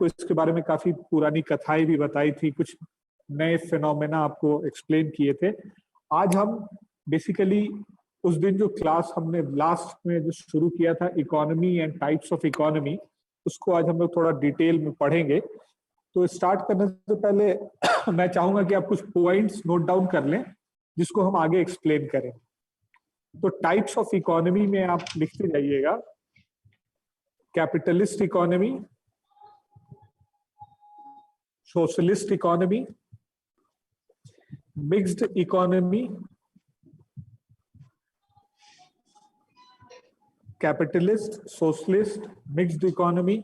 आपको इसके बारे में काफी पुरानी कथाएं भी बताई थी, कुछ नए फिनोमेना आपको एक्सप्लेन किए थे। आज हम बेसिकली उस दिन जो क्लास हमने लास्ट में जो शुरू किया था, economy and types of economy, उसको आज हम लोग थोड़ा डिटेल में पढ़ेंगे। तो स्टार्ट करने से पहले मैं चाहूंगा कि आप कुछ पॉइंट्स नोट डाउन कर लें जिसको हम आगे एक्सप्लेन करें। तो टाइप्स ऑफ इकोनॉमी में आप लिखते जाइएगा, capitalist economy, socialist economy, mixed economy, capitalist, socialist, mixed economy,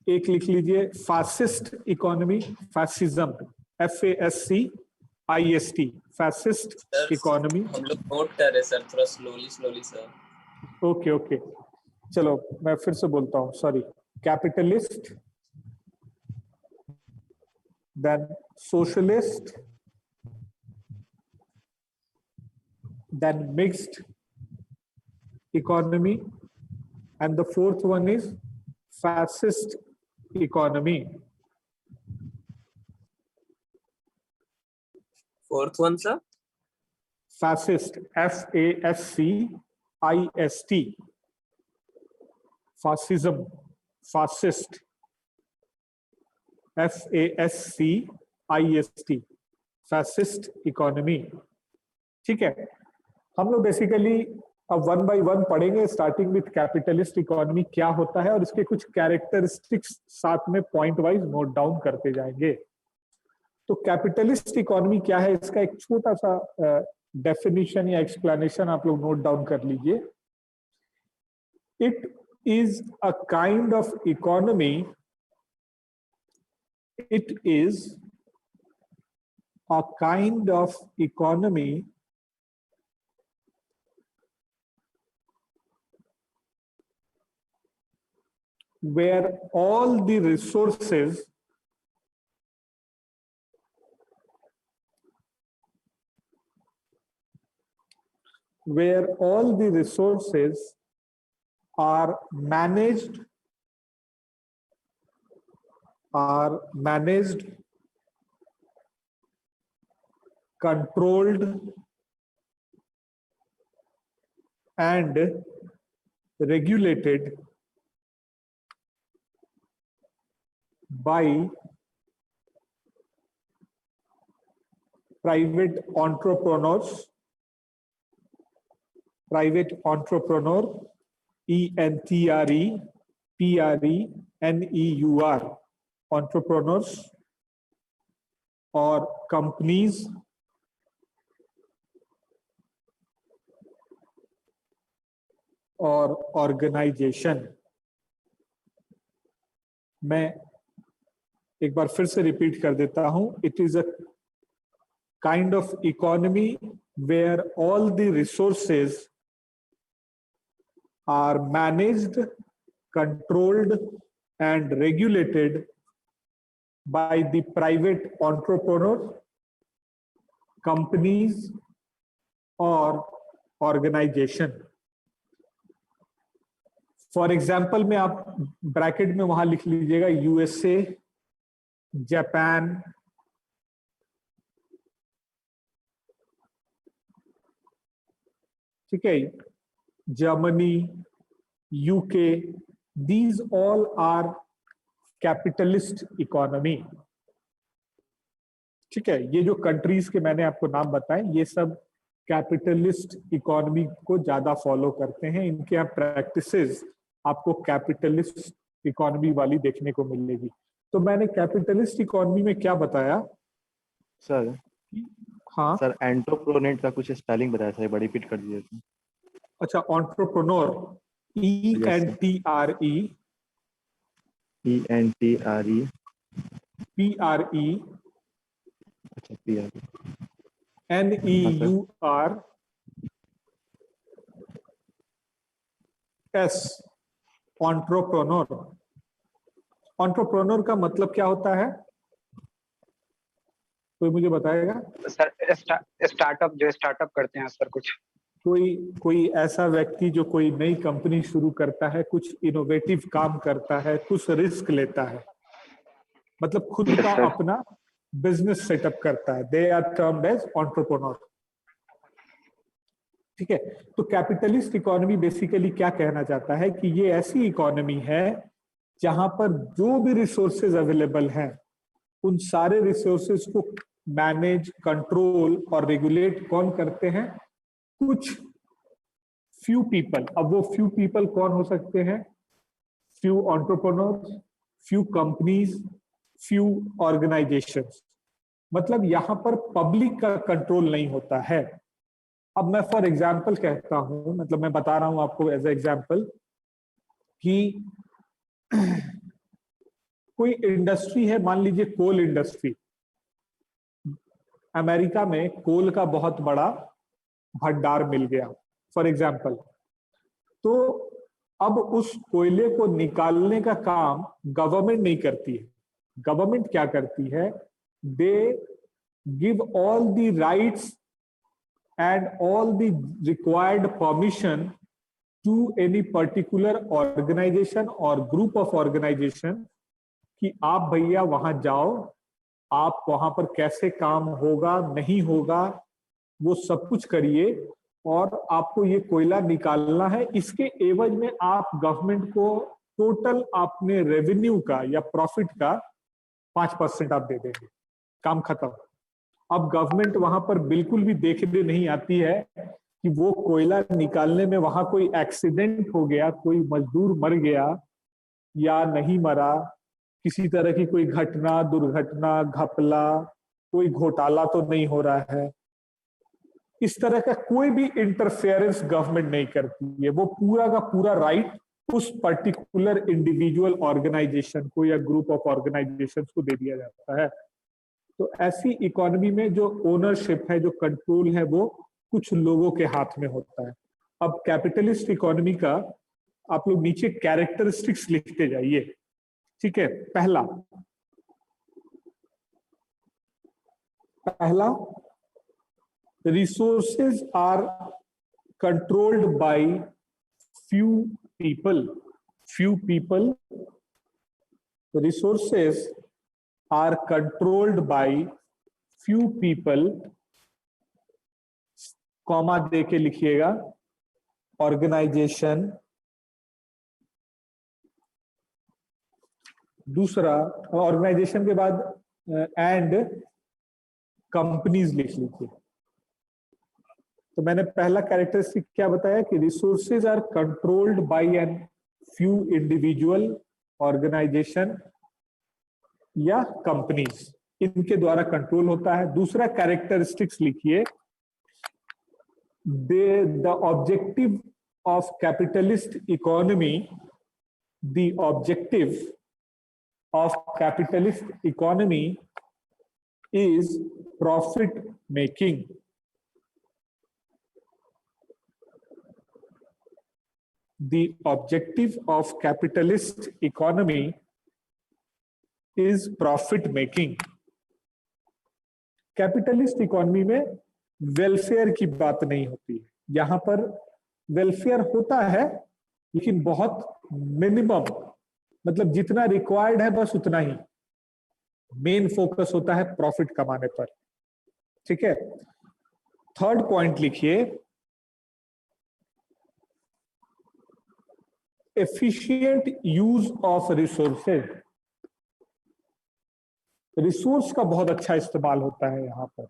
एक लिख लीजिए fascist economy, fascism, FASCIST, fascist economy. हम लोग नोट कर रहे सर, थोड़ा स्लोली सर। ओके ओके, चलो मैं फिर से बोलता हूँ, sorry. Capitalist, then socialist, then mixed economy, and the fourth one is fascist economy. Fourth one sir? Fascist, FASCIST, fascism, fascist, FASCIST, fascist economy। ठीक है, हम लोग बेसिकली अब वन बाय वन पढ़ेंगे, स्टार्टिंग विथ कैपिटलिस्ट इकोनॉमी क्या होता है और इसके कुछ कैरेक्टरिस्टिक्स साथ में पॉइंट वाइज नोट डाउन करते जाएंगे। तो कैपिटलिस्ट इकोनॉमी क्या है, इसका एक छोटा सा डेफिनेशन या एक्सप्लेनेशन आप लोग नोट डाउन कर लीजिए। It is a kind of economy, it is a kind of economy where all the resources are managed, controlled and regulated by private entrepreneur, ENTREPRENEUR, entrepreneurs, और companies और organization। मैं एक बार फिर से रिपीट कर देता हूं, it is a kind of economy where all the resources are managed, controlled and regulated by the private entrepreneur, companies और ऑर्गेनाइजेशन। फॉर एग्जाम्पल में आप ब्रैकेट में वहां लिख लीजिएगा USA, जापान, ठीक है, Germany, UK, these all are capitalist economy। ठीक है, ये जो कंट्रीज के मैंने आपको नाम बताए ये सब कैपिटलिस्ट इकोनॉमी को ज्यादा फॉलो करते हैं, इनके यहाँ प्रैक्टिसेस आपको कैपिटलिस्ट इकोनॉमी वाली देखने को मिलेगी। तो मैंने कैपिटलिस्ट इकोनॉमी में क्या बताया सर? हाँ सर, एंटरप्रेन्योर का कुछ स्पेलिंग बताया था, बड़ी रिपीट कर दीजिए। अच्छा, एंटरप्रेन्योर, ENTRE, अच्छा, PRE, NEURS, एंटरप्रेन्योर। एंटरप्रेन्योर का मतलब क्या होता है, कोई मुझे बताएगा? सर स्टार्टअप, जो स्टार्टअप करते हैं सर कुछ। कोई ऐसा व्यक्ति जो कोई नई कंपनी शुरू करता है, कुछ इनोवेटिव काम करता है, कुछ रिस्क लेता है, मतलब खुद Yes, का sir. अपना बिजनेस सेटअप करता है, they are termed as entrepreneur. ठीक है, तो कैपिटलिस्ट इकोनॉमी बेसिकली क्या कहना चाहता है कि ये ऐसी इकोनॉमी है जहां पर जो भी रिसोर्सेज अवेलेबल हैं, उन सारे रिसोर्सेज को मैनेज, कंट्रोल और रेगुलेट कौन करते हैं? कुछ फ्यू पीपल। अब वो फ्यू पीपल कौन हो सकते हैं? Few entrepreneurs, few companies, few organisations. मतलब यहां पर पब्लिक का कंट्रोल नहीं होता है। अब मैं फॉर एग्जाम्पल कहता हूं, मतलब मैं बता रहा हूं आपको एज एग्जाम्पल कि कोई इंडस्ट्री है, मान लीजिए कोल इंडस्ट्री। अमेरिका में कोल का बहुत बड़ा भंडार मिल गया फॉर एग्जाम्पल, तो अब उस कोयले को निकालने का काम गवर्नमेंट नहीं करती है। गवर्नमेंट क्या करती है? They give all the rights and all the required permission to any particular organization or group of organization कि आप भैया वहां जाओ, आप वहां पर कैसे काम होगा नहीं होगा वो सब कुछ करिए, और आपको ये कोयला निकालना है। इसके एवज में आप गवर्नमेंट को टोटल अपने रेवेन्यू का या प्रॉफिट का 5% आप दे देंगे, काम खत्म। अब गवर्नमेंट वहां पर बिल्कुल भी देखने नहीं आती है कि वो कोयला निकालने में वहां कोई एक्सीडेंट हो गया, कोई मजदूर मर गया या नहीं मरा, किसी तरह की कोई घटना, दुर्घटना, घपला, कोई घोटाला तो नहीं हो रहा है। इस तरह का कोई भी इंटरफेरेंस गवर्नमेंट नहीं करती है। वो पूरा का पूरा राइट उस पर्टिकुलर इंडिविजुअल ऑर्गेनाइजेशन को या ग्रुप ऑफ ऑर्गेनाइजेशन को दे दिया जाता है। तो ऐसी इकोनॉमी में जो ओनरशिप है, जो कंट्रोल है, वो कुछ लोगों के हाथ में होता है। अब कैपिटलिस्ट इकोनॉमी का आप लोग नीचे कैरेक्टरिस्टिक्स लिखते जाइए। ठीक है, पहला resources are controlled by few people. Few people, resources are controlled by few people, comma दे के लिखिएगा, ऑर्गेनाइजेशन। दूसरा, ऑर्गेनाइजेशन के बाद एंड कंपनीज लिख लीजिए। तो मैंने पहला कैरेक्टरिस्टिक क्या बताया कि resources are controlled by an few individual, organisation या कंपनीज, इनके द्वारा कंट्रोल होता है। दूसरा कैरेक्टरिस्टिक्स लिखिए, the objective of capitalist economy, the objective of capitalist economy is profit making. The objective of capitalist economy is profit making. Capitalist economy में welfare की बात नहीं होती है। यहां पर वेलफेयर होता है लेकिन बहुत मिनिमम, मतलब जितना रिक्वायर्ड है बस उतना ही। मेन फोकस होता है प्रॉफिट कमाने पर। ठीक है, थर्ड पॉइंट लिखिए, efficient use of resources. Resource का बहुत अच्छा इस्तेमाल होता है यहां पर।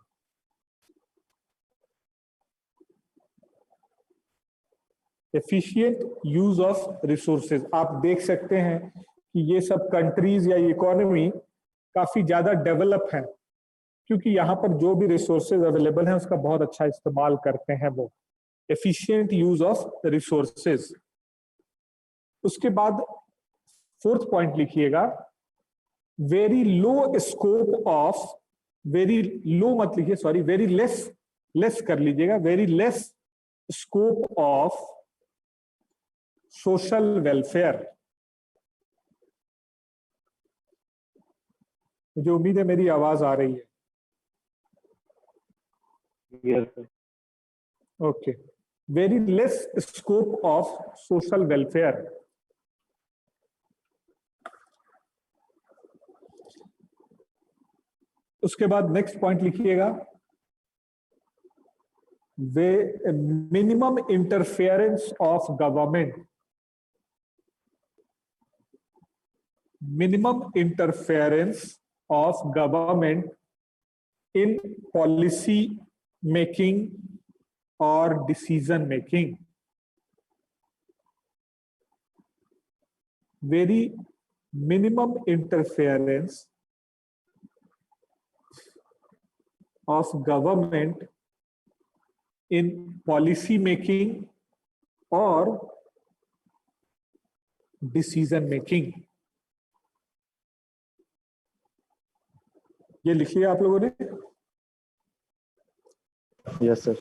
एफिशिएंट यूज ऑफ रिसोर्सेज, आप देख सकते हैं कि ये सब कंट्रीज या इकोनॉमी काफी ज्यादा डेवलप है क्योंकि यहां पर जो भी रिसोर्सेज अवेलेबल है उसका बहुत अच्छा इस्तेमाल करते हैं वो। Efficient use of resources. उसके बाद फोर्थ पॉइंट लिखिएगा, very low scope of, very low मत लिखिए, सॉरी, वेरी लेस, लेस कर लीजिएगा, very less scope of social welfare. मुझे उम्मीद है मेरी आवाज आ रही है। Yes, sir. Okay, very less scope of social welfare. उसके बाद नेक्स्ट पॉइंट लिखिएगा, वे minimum interference of government, minimum interference of government in policy making or decision making. Very minimum interference of government in policy making or decision making. ये लिख लिया आप लोगों ने? Yes sir.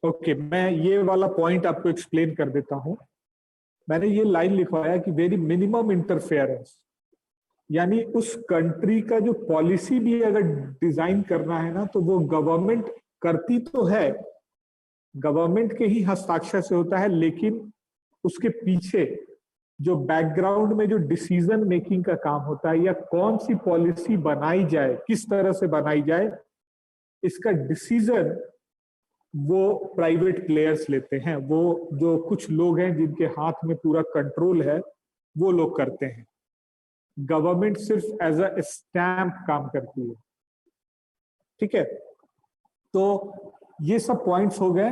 ओके, मैं ये वाला पॉइंट आपको एक्सप्लेन कर देता हूं। मैंने ये लाइन लिखवाया कि वेरी मिनिमम इंटरफेरेंस, यानी उस कंट्री का जो पॉलिसी भी अगर डिजाइन करना है ना, तो वो गवर्नमेंट करती तो है, गवर्नमेंट के ही हस्ताक्षर से होता है, लेकिन उसके पीछे जो बैकग्राउंड में जो डिसीजन मेकिंग का काम होता है, या कौन सी पॉलिसी बनाई जाए, किस तरह से बनाई जाए, इसका डिसीजन वो प्राइवेट प्लेयर्स लेते हैं। वो जो कुछ लोग हैं जिनके हाथ में पूरा कंट्रोल है, वो लोग करते हैं। गवर्नमेंट सिर्फ एज अ स्टैम्प काम करती है। ठीक है, तो ये सब पॉइंट्स हो गए।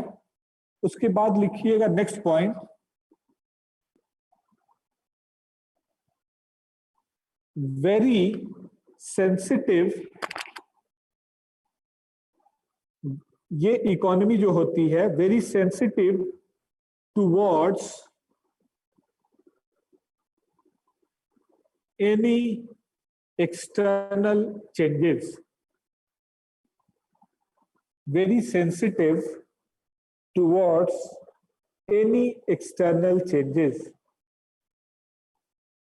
उसके बाद लिखिएगा नेक्स्ट पॉइंट, वेरी सेंसिटिव। ये इकोनॉमी जो होती है, very sensitive towards any external changes, very sensitive towards any external changes.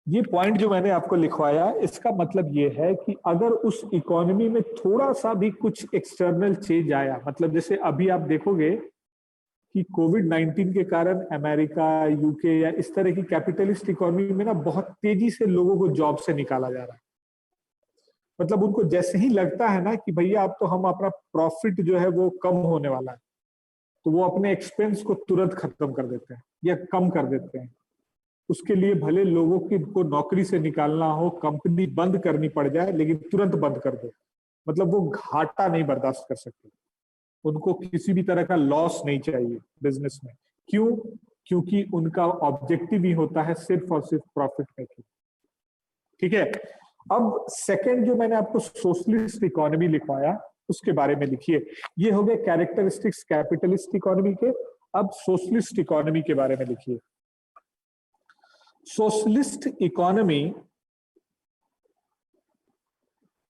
ये पॉइंट जो मैंने आपको लिखवाया, इसका मतलब ये है कि अगर उस इकोनॉमी में थोड़ा सा भी कुछ एक्सटर्नल चेंज आया, मतलब जैसे अभी आप देखोगे कि कोविड-19 के कारण अमेरिका, यूके या इस तरह की कैपिटलिस्ट इकोनॉमी में ना बहुत तेजी से लोगों को जॉब से निकाला जा रहा है। मतलब उनको जैसे ही लगता है ना कि भैया अब तो हम अपना प्रॉफिट जो है वो कम होने वाला है, तो वो अपने एक्सपेंस को तुरंत खत्म कर देते हैं या कम कर देते हैं। उसके लिए भले लोगों की को नौकरी से निकालना हो, कंपनी बंद करनी पड़ जाए, लेकिन तुरंत बंद कर दो। मतलब वो घाटा नहीं बर्दाश्त कर सकते, उनको किसी भी तरह का लॉस नहीं चाहिए बिजनेस में। क्यों? क्योंकि उनका ऑब्जेक्टिव ही होता है सिर्फ और सिर्फ प्रॉफिट मेकिंग। ठीक है, अब सेकंड जो मैंने आपको सोशलिस्ट इकोनॉमी लिखवाया, उसके बारे में लिखिए। ये हो गए कैरेक्टरिस्टिक्स कैपिटलिस्ट इकोनॉमी के। अब सोशलिस्ट इकोनॉमी के बारे में लिखिए। Socialist economy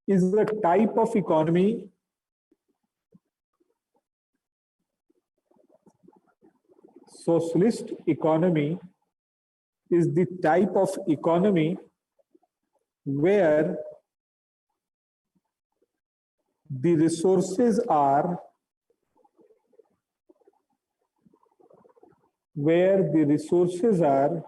is the type of economy socialist economy is the type of economy where the resources are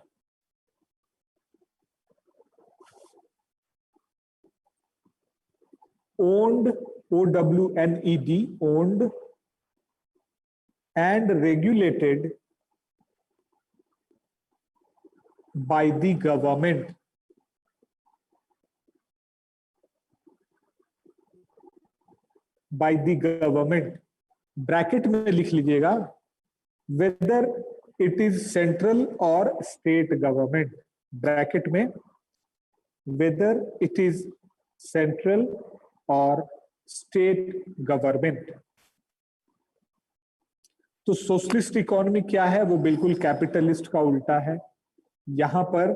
owned, O-W-N-E-D, owned and regulated by the government. By the government. Bracket में लिख लीजिएगा, whether it is central or state government. Bracket में whether it is central और state government. तो socialist economy क्या है? वो बिल्कुल कैपिटलिस्ट का उल्टा है। यहां पर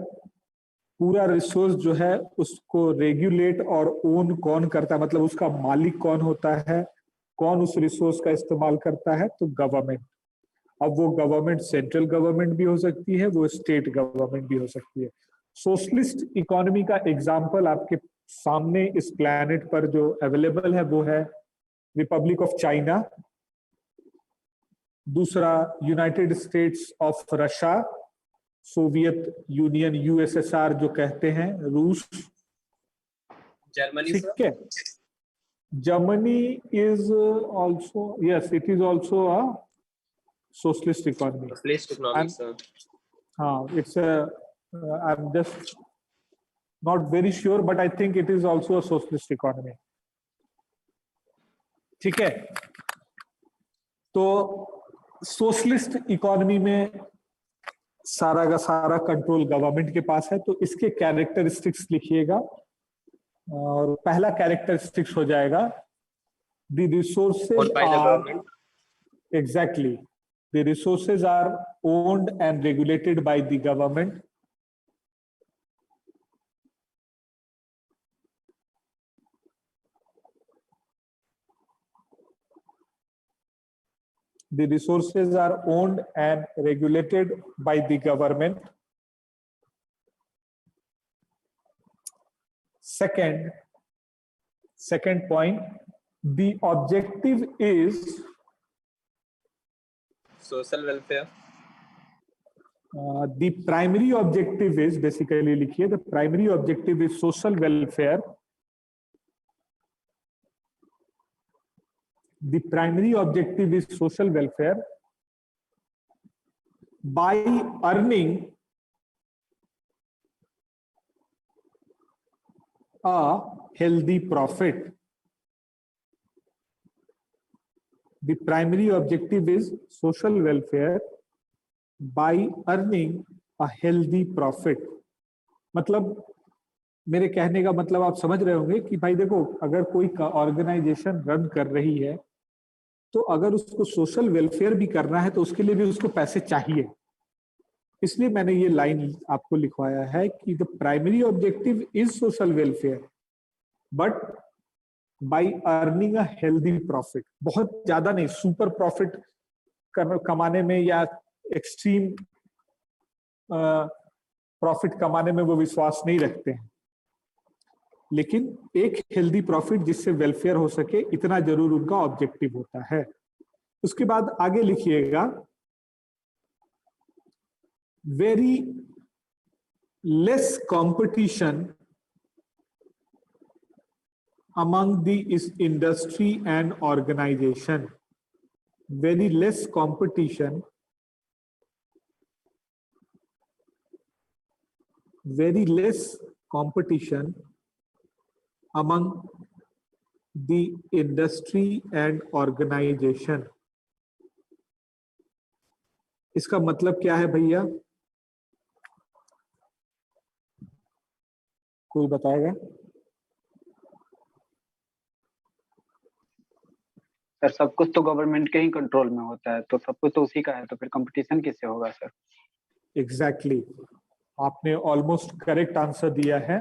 पूरा रिसोर्स जो है उसको रेगुलेट और ओन कौन करता है, मतलब उसका मालिक कौन होता है, कौन उस रिसोर्स का इस्तेमाल करता है? तो गवर्नमेंट। अब वो गवर्नमेंट सेंट्रल गवर्नमेंट भी हो सकती है, वो स्टेट गवर्नमेंट भी हो सकती है। सोशलिस्ट इकोनॉमी का एग्जाम्पल आपके सामने इस प्लैनेट पर जो अवेलेबल है वो है रिपब्लिक ऑफ चाइना, दूसरा United States of Russia, Soviet Union, USSR जो कहते हैं, रूस। Germany sir. ठीक है, Germany is also, yes it is also a socialist economy. Socialist economy sir. हाँ, it's I am just not very sure, but I think it is also a socialist economy. ठीक है, तो socialist economy में सारा का सारा control government के पास है। तो इसके कैरेक्टरिस्टिक्स लिखिएगा, और पहला कैरेक्टरिस्टिक्स हो जाएगा the resources are, exactly, the resources are owned and regulated by the government. The resources are owned and regulated by the government. Second point, the objective is social welfare. The primary objective is, basically लिखिए, the primary objective is social welfare. The primary objective is social welfare by earning a healthy profit. The primary objective is social welfare by earning a healthy profit. मतलब मेरे कहने का मतलब आप समझ रहे होंगे कि भाई देखो, अगर कोई ऑर्गेनाइजेशन रन कर रही है तो अगर उसको सोशल वेलफेयर भी करना है तो उसके लिए भी उसको पैसे चाहिए। इसलिए मैंने ये लाइन आपको लिखवाया है कि the primary objective is social welfare but by earning a healthy profit. बहुत ज्यादा नहीं, सुपर प्रॉफिट कमाने में या एक्सट्रीम प्रॉफिट कमाने में वो विश्वास नहीं रखते हैं, लेकिन एक हेल्दी प्रॉफिट जिससे वेलफेयर हो सके, इतना जरूर उनका ऑब्जेक्टिव होता है। उसके बाद आगे लिखिएगा, very less competition among the industry and organization. Very less competition, very less competition among the industry and organization. इसका मतलब क्या है भैया, कोई बताएगा? सर सब कुछ तो गवर्नमेंट के ही कंट्रोल में होता है, तो सब कुछ तो उसी का है, तो फिर कंपटीशन किससे होगा सर? एग्जैक्टली, आपने ऑलमोस्ट करेक्ट आंसर दिया है।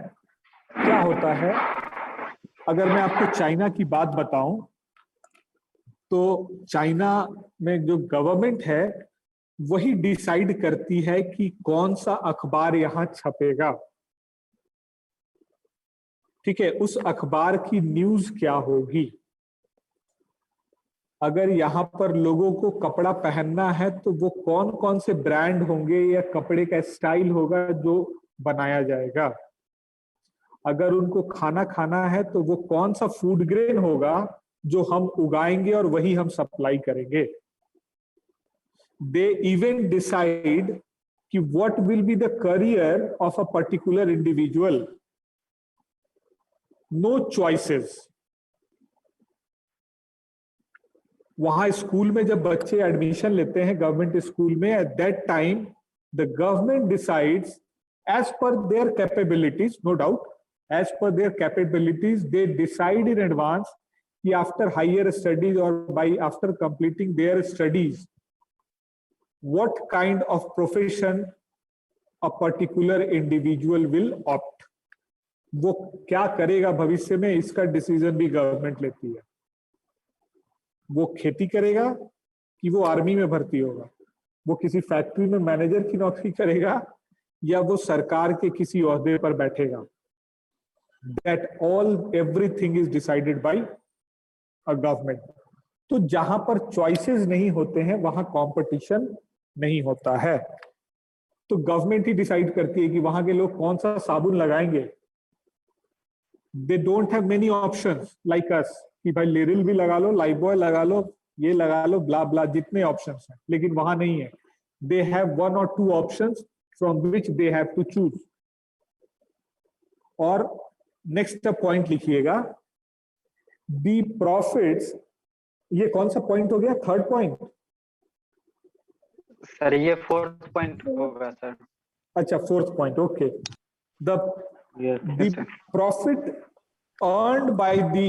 क्या होता है, अगर मैं आपको चाइना की बात बताऊं तो चाइना में जो गवर्नमेंट है वही डिसाइड करती है कि कौन सा अखबार यहां छपेगा। ठीक है, उस अखबार की न्यूज क्या होगी। अगर यहाँ पर लोगों को कपड़ा पहनना है तो वो कौन कौन से ब्रांड होंगे या कपड़े का स्टाइल होगा जो बनाया जाएगा। अगर उनको खाना खाना है तो वो कौन सा फूड ग्रेन होगा जो हम उगाएंगे और वही हम सप्लाई करेंगे। दे इवन डिसाइड कि what will be the career of a particular individual. No choices. वहां स्कूल में जब बच्चे एडमिशन लेते हैं गवर्नमेंट स्कूल में, at that time the government decides as per their capabilities, no doubt, as per their capabilities they decide in advance कि after higher studies और by after completing their studies what kind of profession a particular individual will opt. वो क्या करेगा भविष्य में, इसका decision भी government लेती है। वो खेती करेगा कि वो आर्मी में भर्ती होगा, वो किसी फैक्ट्री में मैनेजर की नौकरी करेगा या वो सरकार के किसी ओहदे पर बैठेगा। That all everything is decided by a government. तो जहां पर चॉइसेस नहीं होते हैं वहां कंपटीशन नहीं होता है। तो गवर्नमेंट ही डिसाइड करती है कि वहां के लोग कौन सा साबुन लगाएंगे। They don't have many options like us कि भाई लिरिल भी लगा लो, लाइबॉय लगा लो, ये लगा लो, ब्ला ब्ला, जितने ऑप्शंस हैं, लेकिन वहां नहीं है। They have 1 or 2 options from which they have to choose. और नेक्स्ट पॉइंट लिखिएगा, दी प्रॉफिट्स, ये कौन सा पॉइंट हो गया, थर्ड पॉइंट? सर ये 4th पॉइंट होगा सर। अच्छा, 4th point, okay. The Yes, sir. profit earned by the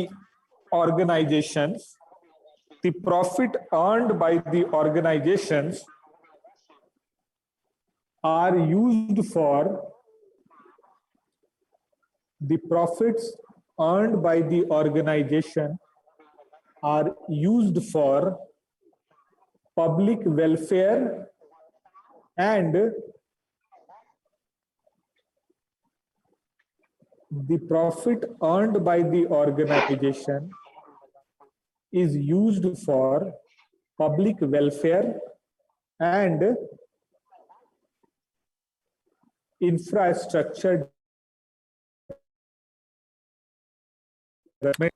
organizations, the profit earned by the organizations are used for, the profits earned by the organization are used for public welfare and the profit earned by the organization is used for public welfare and infrastructure development.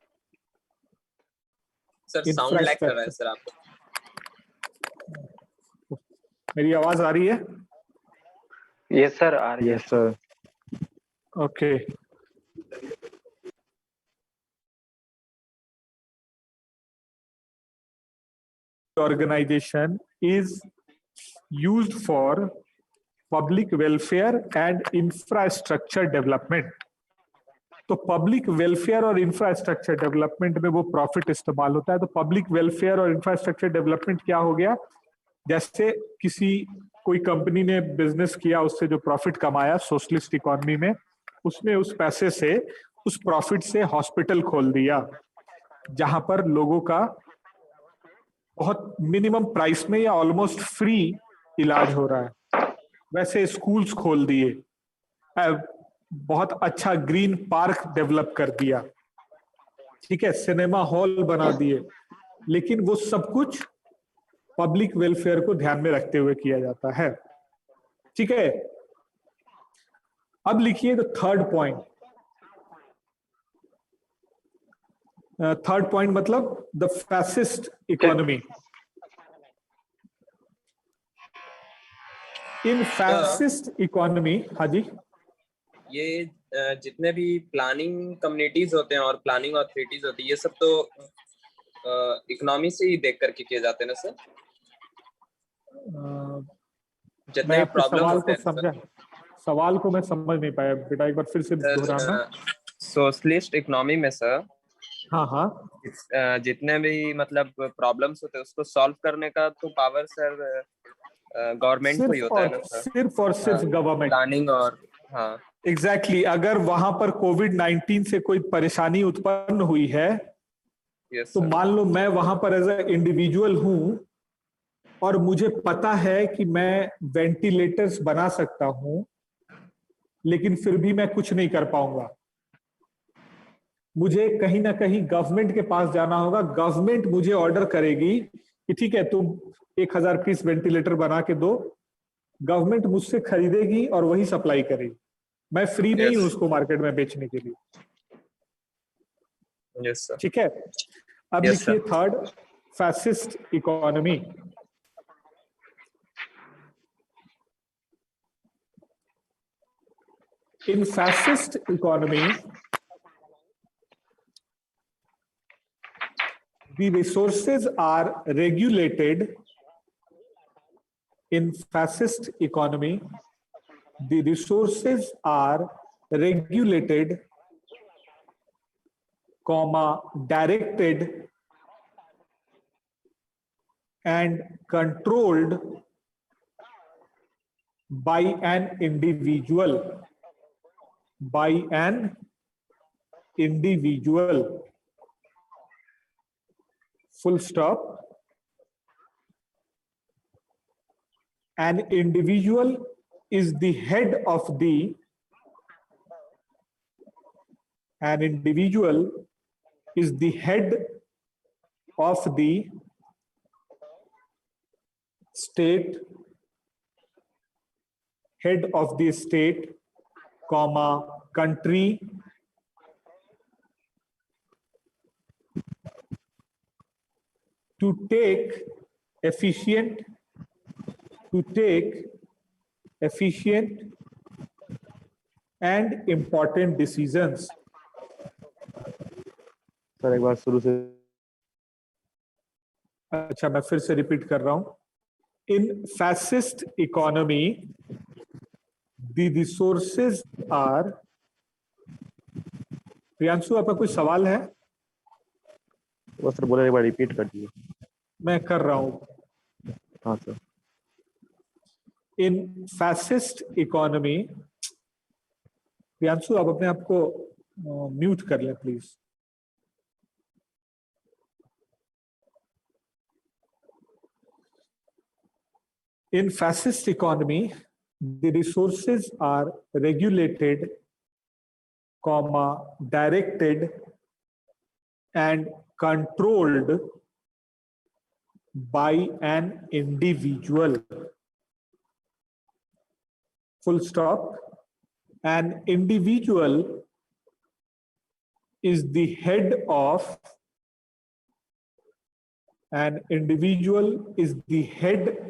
Sir sound lag कर रहा है sir आपको। मेरी आवाज आ रही है? Yes sir आ रही है। Yes sir. Okay, organization is used for public welfare and infrastructure development. तो पब्लिक वेलफेयर और इंफ्रास्ट्रक्चर डेवलपमेंट में वो प्रॉफिट इस्तेमाल होता है। तो पब्लिक वेलफेयर और इंफ्रास्ट्रक्चर डेवलपमेंट क्या हो गया, जैसे कोई कंपनी ने बिजनेस किया, उससे जो प्रॉफिट कमाया सोशलिस्ट इकोनॉमी में, उसने उस पैसे से, उस प्रॉफिट से हॉस्पिटल खोल दिया जहां पर लोगों का बहुत मिनिमम प्राइस में या ऑलमोस्ट फ्री इलाज हो रहा है। वैसे स्कूल्स खोल दिए, बहुत अच्छा ग्रीन पार्क डेवलप कर दिया, ठीक है, सिनेमा हॉल बना दिए, लेकिन वो सब कुछ पब्लिक वेलफेयर को ध्यान में रखते हुए किया जाता है, ठीक है। अब लिखिए थर्ड पॉइंट। थर्ड पॉइंट मतलब the fascist economy. In fascist economy, हाँ जी, ये जितने भी प्लानिंग कम्युनिटीज होते हैं और प्लानिंग अथॉरिटीज होती है, ये सब तो इकोनॉमी से ही देख करके किए जाते हैं ना सर। जितने भी प्रॉब्लम होते हैं समझा, सवाल को मैं समझ नहीं पाया बेटा, एक बार फिर से दोहराना। सोशलिस्ट इकोनॉमी में सर, हाँ हाँ, जितने भी मतलब प्रॉब्लम्स होते हैं उसको सॉल्व करने का तो पावर सर गवर्नमेंट को ही होता है ना सर। सिर्फ और सिर्फ गवर्नमेंट प्लानिंग और हाँ एग्जैक्टली अगर वहां पर कोविड-19 से कोई परेशानी उत्पन्न हुई है, तो मान लो मैं वहां पर एज ए इंडिविजुअल हूं और मुझे पता है कि मैं वेंटिलेटर्स बना सकता हूं, लेकिन फिर भी मैं कुछ नहीं कर पाऊंगा। मुझे कहीं ना कहीं गवर्नमेंट के पास जाना होगा, गवर्नमेंट मुझे ऑर्डर करेगी कि ठीक है तुम 1000 पीस वेंटिलेटर बना के दो, गवर्नमेंट मुझसे खरीदेगी और वही सप्लाई करेगी। मैं फ्री नहीं हूं उसको मार्केट में बेचने के लिए। यस सर, ठीक है। अब लिखिए third, fascist economy. In fascist economy, the resources are regulated. In fascist economy, the resources are regulated, directed and controlled by an individual. By an individual, full stop. An individual is the head of the, an individual is the head of the state, head of the state, comma, country, to take efficient and important decisions. Sir एक बार शुरू से। अच्छा, मैं फिर से repeat कर रहा हूं। In fascist economy the resources are, Priyanshu आपका कोई सवाल है? वो सर बोले एक बार रिपीट कर दीजिए। मैं कर रहा हूं। हाँ सर। इन फैसिस्ट इकोनॉमी, प्रियांशु आप अपने आप को म्यूट कर लें please. In fascist economy, the resources are regulated, directed and controlled by an individual. Full stop. An individual is the head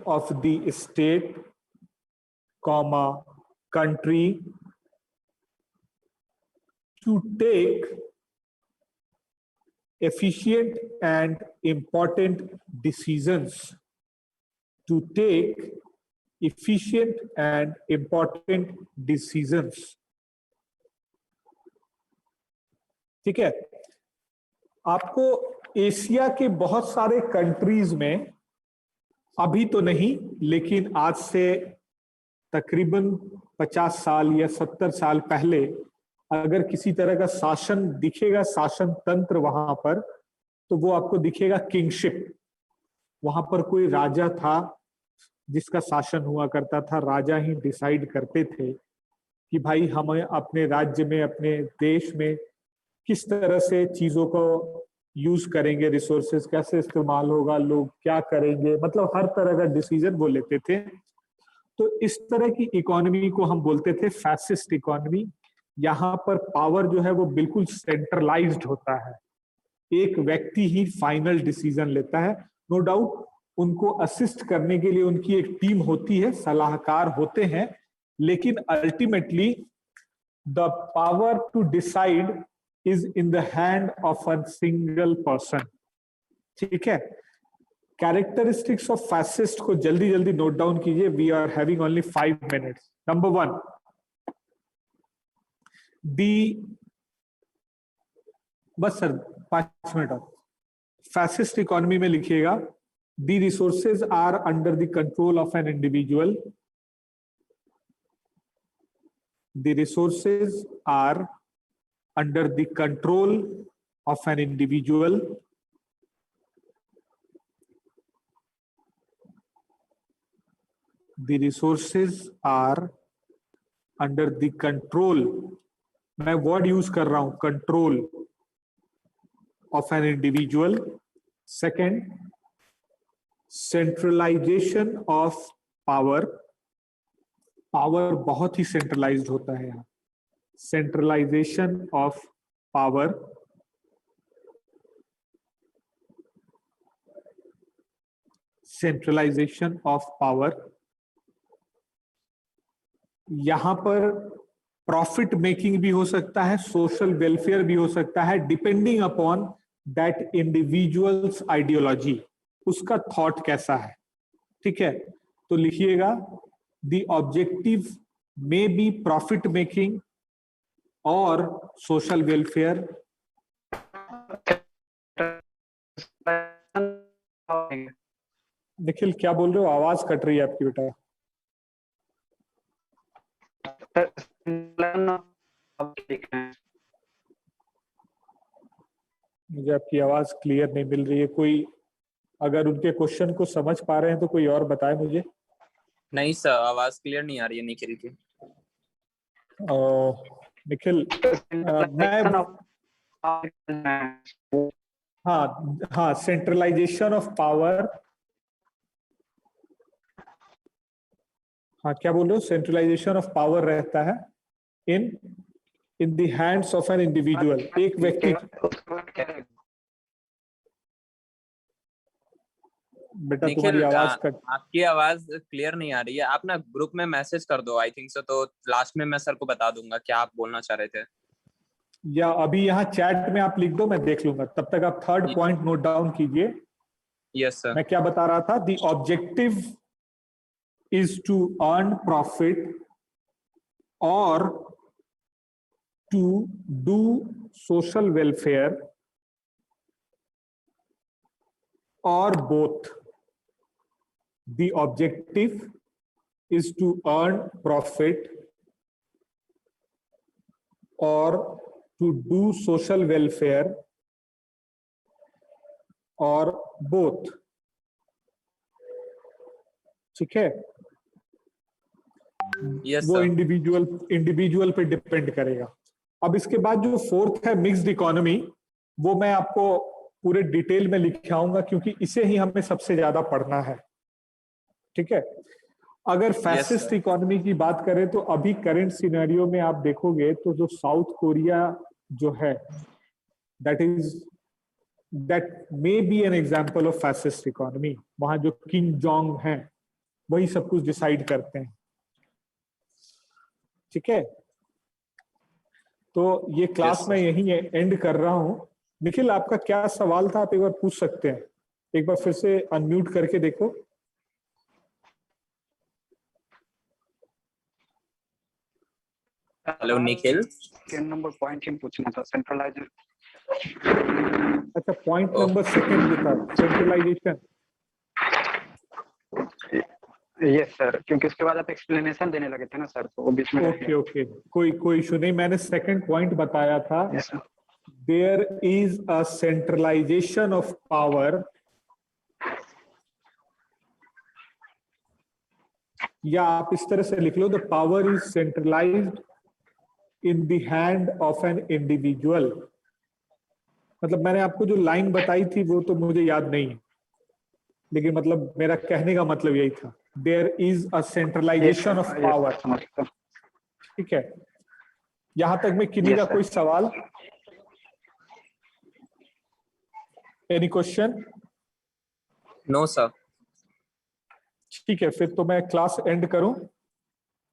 of the state, comma, country, to take efficient and important decisions. To take efficient and important decisions. ठीक है? आपको Asia के बहुत सारे countries में, अभी तो नहीं लेकिन आज से तकरीबन 50 साल या 70 साल पहले अगर किसी तरह का शासन दिखेगा, शासन तंत्र वहां पर, तो वो आपको दिखेगा किंगशिप। वहां पर कोई राजा था जिसका शासन हुआ करता था। राजा ही डिसाइड करते थे कि भाई हमें अपने राज्य में, अपने देश में किस तरह से चीजों को यूज करेंगे, रिसोर्सेज कैसे इस्तेमाल होगा, लोग क्या करेंगे, मतलब हर तरह का डिसीजन वो लेते थे। तो इस तरह की इकोनॉमी को हम बोलते थे फैसिस्ट इकोनॉमी। यहाँ पर पावर जो है वो बिल्कुल सेंट्रलाइज्ड होता है, एक व्यक्ति ही फाइनल डिसीजन लेता है। नो डाउट उनको असिस्ट करने के लिए उनकी एक टीम होती है, सलाहकार होते हैं, लेकिन ultimately the power to decide is in the hand of a single person. ठीक है? Characteristics of fascist को जल्दी जल्दी नोट डाउन कीजिए। We are having only 5 minutes. Number 1, बस सर 5 मिनट और। फैसिस्ट इकोनॉमी में लिखिएगा, the resources are under the control of an individual. The resources are under the control of an individual. The resources are under the control, मैं word use कर रहा हूं, control, of an individual. Second, centralisation of power. Power बहुत ही centralised होता है यहाँ। Centralization of power. Centralization of power. यहां पर प्रॉफिट मेकिंग भी हो सकता है, सोशल वेलफेयर भी हो सकता है, depending upon that individuals ideology, उसका थॉट कैसा है। ठीक है, तो लिखिएगा, the objective may be profit making और सोशल वेलफेयर। निखिल क्या बोल रहे हो, आवाज कट रही है आपकी बेटा। मुझे आपकी आवाज क्लियर नहीं मिल रही है। कोई अगर उनके क्वेश्चन को समझ पा रहे हैं तो कोई और बताए मुझे। नहीं सर, आवाज क्लियर नहीं आ रही है निखिल की। निखिल मैं हाँ हाँ, सेंट्रलाइजेशन ऑफ पावर। हाँ, क्या बोल रहे हो? सेंट्रलाइजेशन ऑफ पावर रहता है in the hands of an individual, एक व्यक्ति। बेटा तुम्हारी निखिल, आवाज कट। आपकी आवाज क्लियर नहीं आ रही है। आप ना ग्रुप में मैसेज कर दो आई थिंक सो, तो लास्ट में मैं सर को बता दूंगा क्या आप बोलना चाह रहे थे। या अभी यहाँ चैट में आप लिख दो, मैं देख लूंगा। तब तक आप थर्ड पॉइंट नोट डाउन कीजिए। Yes sir. मैं क्या बता रहा था? The objective is to earn profit और टू डू सोशल वेलफेयर और both. The objective is to earn profit or to do social welfare or both। ठीक है? Yes, वो sir. इंडिविजुअल पे डिपेंड करेगा। अब इसके बाद जो फोर्थ है मिक्स्ड इकोनॉमी, वो मैं आपको पूरे डिटेल में लिखाऊंगा क्योंकि इसे ही हमें सबसे ज्यादा पढ़ना है। ठीक है? अगर फैसिस्ट इकोनॉमी की बात करें तो अभी करंट सिनेरियो में आप देखोगे तो जो साउथ कोरिया जो है, that may be an example of fascist economy. वहां जो किम जोंग हैं वही सब कुछ डिसाइड करते हैं। ठीक है? तो ये क्लास मैं यहीं एंड कर रहा हूं। निखिल, आपका क्या सवाल था? आप एक बार पूछ सकते हैं। एक बार फिर से अनम्यूट करके देखो। Hello Nikhil. Second number point ही पूछना था, सेंट्रलाइजेशन। अच्छा, पॉइंट नंबर सेकंड जो था सेंट्रलाइजेशन। यस सर, क्योंकि उसके बाद आप एक्सप्लेनेशन देने लगे थे ना सर, तो वो बीच में ओके, कोई इशू नहीं। मैंने सेकंड पॉइंट बताया था, there is a centralisation of power, या आप इस तरह से लिख लो, the power is centralised in the hand of an individual. मतलब मैंने आपको जो लाइन बताई थी वो तो मुझे याद नहीं है, लेकिन मतलब मेरा कहने का मतलब यही था, there is a centralisation of power. ठीक है? यहां तक में किन्हीं का कोई सवाल? Any question? No sir. ठीक है, फिर तो मैं क्लास एंड करूं।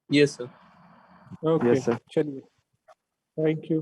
Yes sir. Okay, Yes, sir. चलिए, थैंक यू।